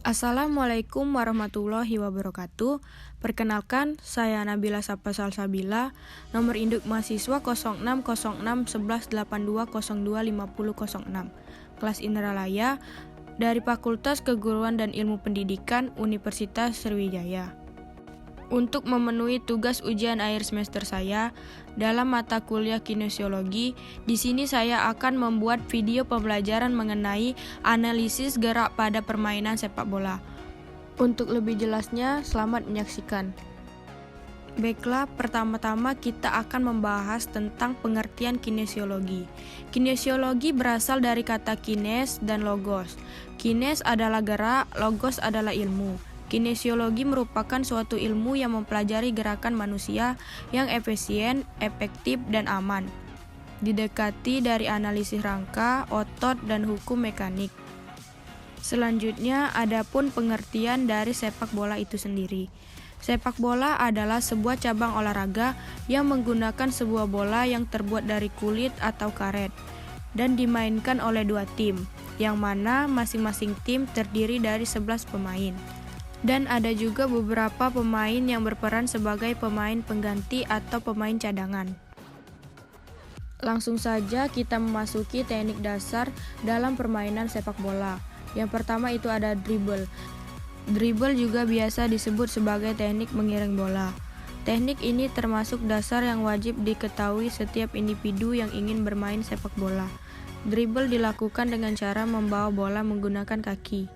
Assalamualaikum warahmatullahi wabarakatuh. Perkenalkan, saya Nabila Sapa Salsabila, nomor induk mahasiswa 06061182025006, kelas Indralaya, dari Fakultas Keguruan dan Ilmu Pendidikan Universitas Sriwijaya. Untuk memenuhi tugas ujian akhir semester saya dalam mata kuliah kinesiologi, di sini saya akan membuat video pembelajaran mengenai analisis gerak pada permainan sepak bola. Untuk lebih jelasnya, selamat menyaksikan. Baiklah, pertama-tama kita akan membahas tentang pengertian kinesiologi. Kinesiologi berasal dari kata kines dan logos. Kines adalah gerak, logos adalah ilmu. Kinesiologi merupakan suatu ilmu yang mempelajari gerakan manusia yang efisien, efektif, dan aman. Didekati dari analisis rangka, otot, dan hukum mekanik. Selanjutnya, adapun pengertian dari sepak bola itu sendiri. Sepak bola adalah sebuah cabang olahraga yang menggunakan sebuah bola yang terbuat dari kulit atau karet dan dimainkan oleh dua tim, yang mana masing-masing tim terdiri dari 11 pemain. Dan ada juga beberapa pemain yang berperan sebagai pemain pengganti atau pemain cadangan. Langsung saja kita memasuki teknik dasar dalam permainan sepak bola. Yang pertama itu ada dribble. Dribble juga biasa disebut sebagai teknik mengiring bola. Teknik ini termasuk dasar yang wajib diketahui setiap individu yang ingin bermain sepak bola. Dribble dilakukan dengan cara membawa bola menggunakan kaki.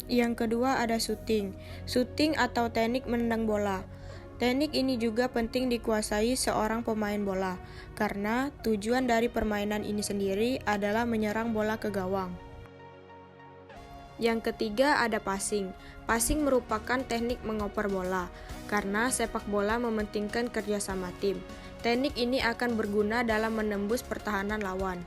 Yang kedua ada shooting. Shooting atau teknik menendang bola. Teknik ini juga penting dikuasai seorang pemain bola, karena tujuan dari permainan ini sendiri adalah menyerang bola ke gawang. Yang ketiga ada passing. Passing merupakan teknik mengoper bola, karena sepak bola mementingkan kerjasama tim. Teknik ini akan berguna dalam menembus pertahanan lawan.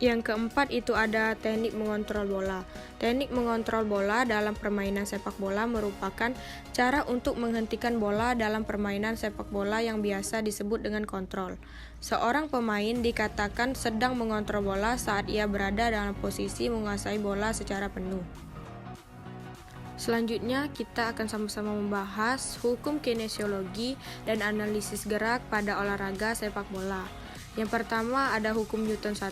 Yang keempat itu ada teknik mengontrol bola. Teknik mengontrol bola dalam permainan sepak bola merupakan cara untuk menghentikan bola dalam permainan sepak bola yang biasa disebut dengan kontrol. Seorang pemain dikatakan sedang mengontrol bola saat ia berada dalam posisi menguasai bola secara penuh. Selanjutnya kita akan sama-sama membahas hukum kinesiologi dan analisis gerak pada olahraga sepak bola. Yang pertama ada hukum Newton 1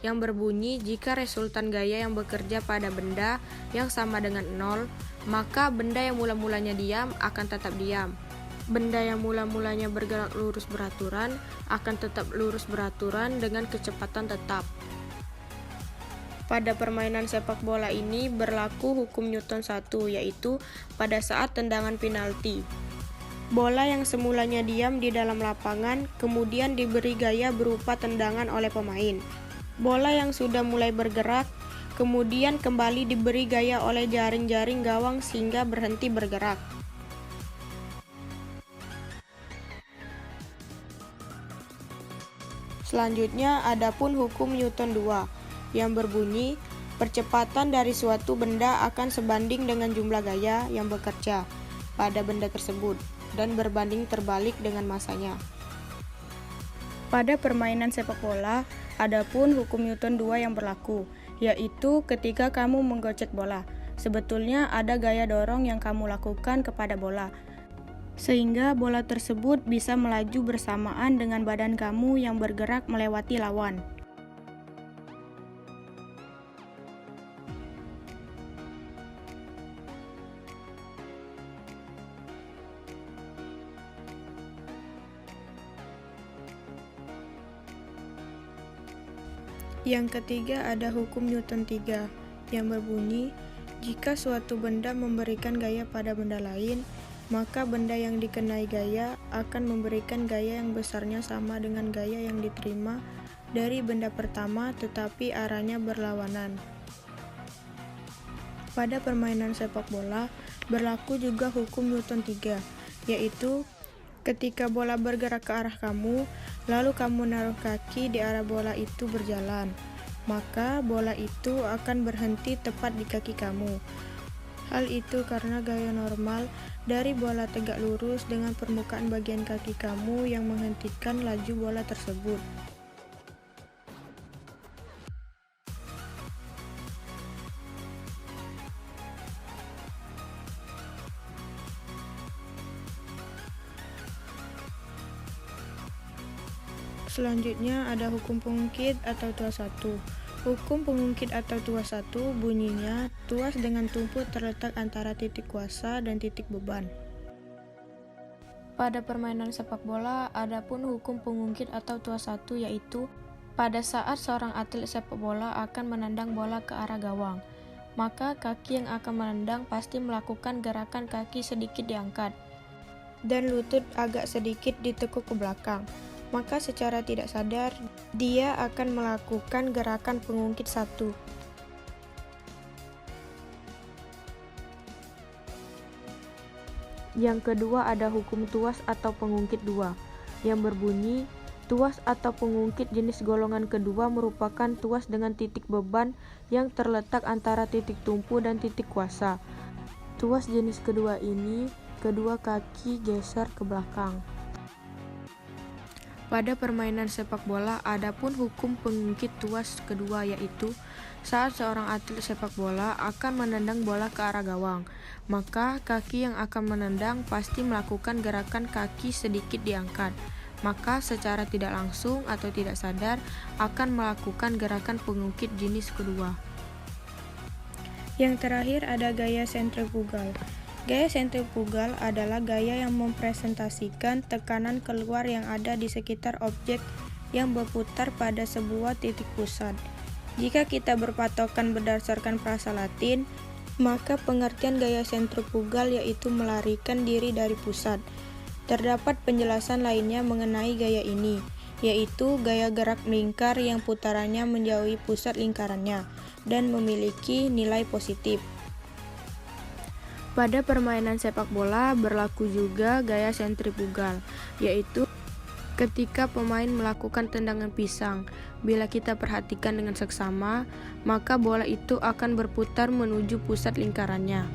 yang berbunyi jika resultan gaya yang bekerja pada benda yang sama dengan 0, maka benda yang mula-mulanya diam akan tetap diam. Benda yang mula-mulanya bergerak lurus beraturan akan tetap lurus beraturan dengan kecepatan tetap. Pada permainan sepak bola ini berlaku hukum Newton 1, yaitu pada saat tendangan penalti. Bola yang semulanya diam di dalam lapangan kemudian diberi gaya berupa tendangan oleh pemain. Bola yang sudah mulai bergerak kemudian kembali diberi gaya oleh jaring-jaring gawang sehingga berhenti bergerak. Selanjutnya adapun hukum Newton 2 yang berbunyi percepatan dari suatu benda akan sebanding dengan jumlah gaya yang bekerja pada benda tersebut dan berbanding terbalik dengan masanya. Pada permainan sepak bola, adapun hukum Newton 2 yang berlaku, yaitu ketika kamu menggocek bola, sebetulnya ada gaya dorong yang kamu lakukan kepada bola, sehingga bola tersebut bisa melaju bersamaan dengan badan kamu yang bergerak melewati lawan. Yang ketiga ada hukum Newton 3 yang berbunyi jika suatu benda memberikan gaya pada benda lain, maka benda yang dikenai gaya akan memberikan gaya yang besarnya sama dengan gaya yang diterima dari benda pertama tetapi arahnya berlawanan. Pada permainan sepak bola berlaku juga hukum Newton 3, yaitu ketika bola bergerak ke arah kamu, lalu kamu naruh kaki di arah bola itu berjalan, maka bola itu akan berhenti tepat di kaki kamu. Hal itu karena gaya normal dari bola tegak lurus dengan permukaan bagian kaki kamu yang menghentikan laju bola tersebut. Selanjutnya ada hukum pengungkit atau tuas satu. Hukum pengungkit atau tuas satu bunyinya tuas dengan tumpu terletak antara titik kuasa dan titik beban. Pada permainan sepak bola, adapun hukum pengungkit atau tuas satu yaitu pada saat seorang atlet sepak bola akan menendang bola ke arah gawang, maka kaki yang akan menendang pasti melakukan gerakan kaki sedikit diangkat dan lutut agak sedikit ditekuk ke belakang. Maka secara tidak sadar, dia akan melakukan gerakan pengungkit satu. Yang kedua ada hukum tuas atau pengungkit dua, yang berbunyi, tuas atau pengungkit jenis golongan kedua merupakan tuas dengan titik beban yang terletak antara titik tumpu dan titik kuasa. Tuas jenis kedua ini, kedua kaki geser ke belakang. Pada permainan sepak bola, adapun hukum pengungkit tuas kedua yaitu saat seorang atlet sepak bola akan menendang bola ke arah gawang, maka kaki yang akan menendang pasti melakukan gerakan kaki sedikit diangkat, maka secara tidak langsung atau tidak sadar akan melakukan gerakan pengungkit jenis kedua. Yang terakhir ada gaya sentrifugal. Gaya sentrifugal adalah gaya yang mempresentasikan tekanan keluar yang ada di sekitar objek yang berputar pada sebuah titik pusat. Jika kita berpatokan berdasarkan frasa Latin, maka pengertian gaya sentrifugal yaitu melarikan diri dari pusat. Terdapat penjelasan lainnya mengenai gaya ini, yaitu gaya gerak melingkar yang putarannya menjauhi pusat lingkarannya dan memiliki nilai positif. Pada permainan sepak bola berlaku juga gaya sentrifugal, yaitu ketika pemain melakukan tendangan pisang. Bila kita perhatikan dengan seksama, maka bola itu akan berputar menuju pusat lingkarannya.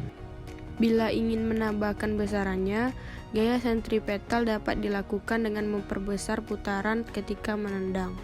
Bila ingin menambahkan besarannya, gaya sentripetal dapat dilakukan dengan memperbesar putaran ketika menendang.